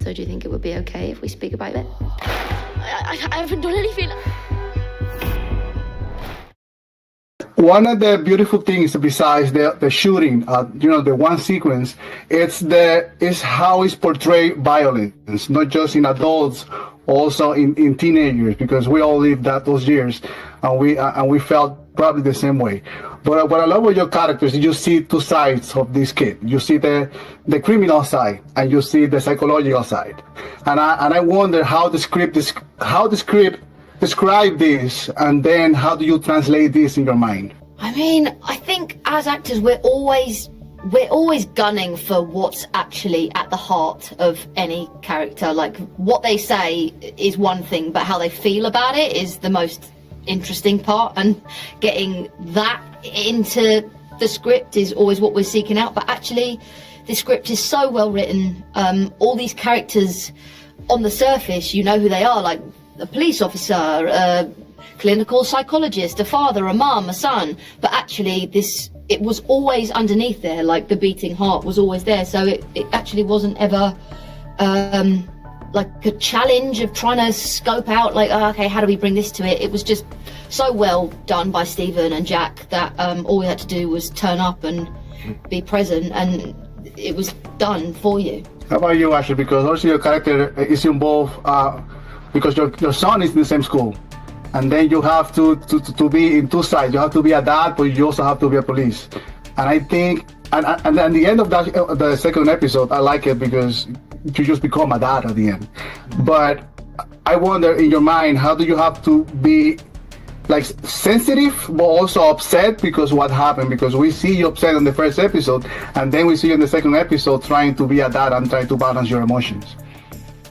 So do you think it would be okay if we speak about it? I haven't done anything. One of the beautiful things besides the shooting, the one sequence, it's how it's portrayed violence, not just in adults, also in teenagers, because we all lived those years, and we felt probably the same way. But what I love with your characters is you see two sides of this kid. You see the criminal side, and you see the psychological side. And I wonder how the script describe this, and then how do you translate this in your mind? I mean, I think as actors we're always gunning for what's actually at the heart of any character. Like, what they say is one thing, but how they feel about it is the most interesting part, and getting that into the script is always what we're seeking out. But actually the script is so well written. All these characters on the surface, you know who they are, like a police officer, a clinical psychologist, a father, a mum, a son, but actually it was always underneath there, like the beating heart was always there. So it actually wasn't ever like a challenge of trying to scope out, like, okay, how do we bring this to it? It was just so well done by Stephen and Jack that all we had to do was turn up and be present, and it was done for you. How about you, Ashley? Because also your character is involved because your son is in the same school, and then you have to be in two sides. You have to be a dad, but you also have to be a police. And I think, and at the end of the second episode, I like it because you just become a dad at the end. But I wonder, in your mind, how do you have to be like sensitive but also upset because what happened? Because we see you upset in the first episode, and then we see you in the second episode trying to be a dad and trying to balance your emotions.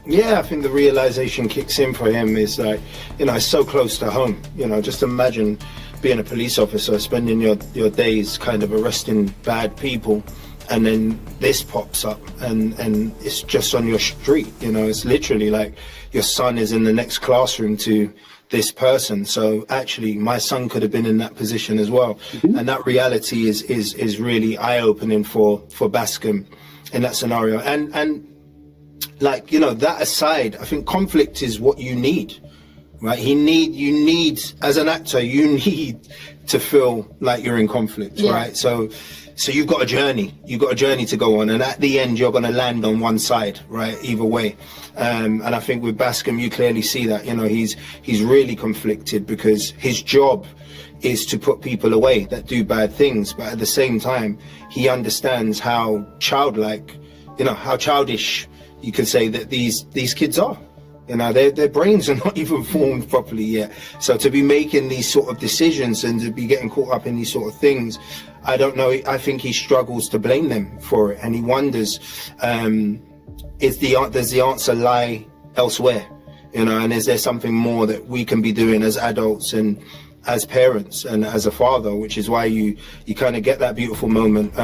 Yeah, I think the realization kicks in for him is like, it's so close to home. Just imagine being a police officer, spending your days kind of arresting bad people, and then this pops up and it's just on your street. It's literally like your son is in the next classroom to this person. So actually my son could have been in that position as well. Mm-hmm. And that reality is really eye-opening for Bascom in that scenario. And like, that aside, I think conflict is what you need, right? You need, as an actor, you need to feel like you're in conflict, yeah. Right? So you've got a journey to go on, and at the end you're going to land on one side, right? Either way. And I think with Bascom, you clearly see that, he's really conflicted because his job is to put people away that do bad things. But at the same time, he understands how childlike, how childish you could say that these kids are. Their brains are not even formed properly yet. So to be making these sort of decisions and to be getting caught up in these sort of things, I don't know. I think he struggles to blame them for it, and he wonders, does the answer lie elsewhere? And is there something more that we can be doing as adults and as parents and as a father, which is why you kind of get that beautiful moment,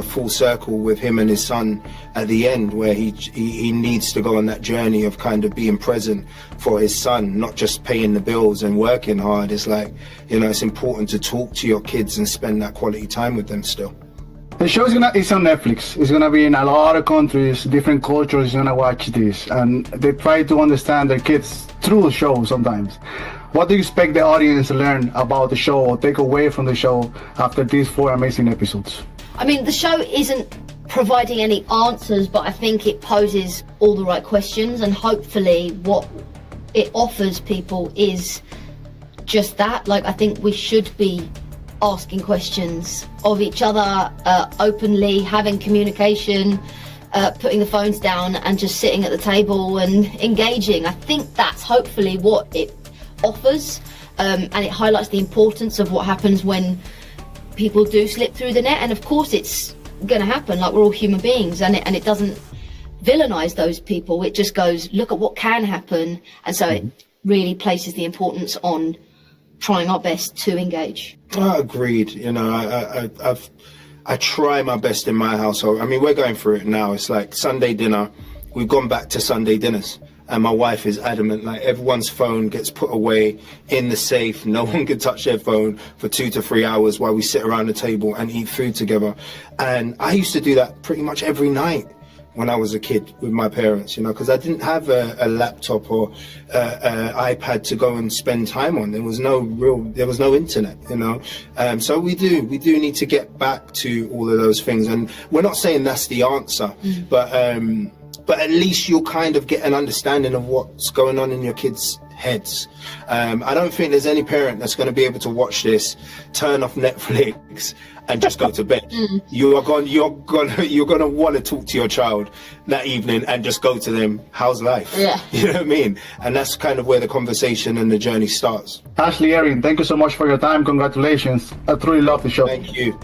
full circle with him and his son at the end, where he needs to go on that journey of kind of being present for his son, not just paying the bills and working hard. It's like, it's important to talk to your kids and spend that quality time with them still. The show is on Netflix. It's gonna be in a lot of countries, different cultures gonna watch this, and they try to understand their kids through the show sometimes. What do you expect the audience to learn about the show or take away from the show after these 4 amazing episodes? I mean, the show isn't providing any answers, but I think it poses all the right questions, and hopefully what it offers people is just that. Like, I think we should be asking questions of each other openly, having communication, putting the phones down and just sitting at the table and engaging. I think that's hopefully what it offers, and it highlights the importance of what happens when people do slip through the net. And of course it's going to happen, like, we're all human beings, and it doesn't villainize those people. It just goes, look at what can happen. And so it really places the importance on trying our best to engage. Agreed. I try my best in my household. I mean, we're going through it now. It's like Sunday dinner. We've gone back to Sunday dinners. And my wife is adamant, like, everyone's phone gets put away in the safe. No one can touch their phone for 2 to 3 hours while we sit around the table and eat food together. And I used to do that pretty much every night when I was a kid with my parents, you know, because I didn't have a laptop or iPad to go and spend time on. There was no internet, you know. So we do need to get back to all of those things, and we're not saying that's the answer, but at least you'll kind of get an understanding of what's going on in your kids' heads. I don't think there's any parent that's going to be able to watch this, turn off Netflix, and just go to bed. You're going to want to talk to your child that evening and just go to them. How's life? Yeah. You know what I mean? And that's kind of where the conversation and the journey starts. Ashley, Erin, thank you so much for your time. Congratulations. I truly love the show. Thank you.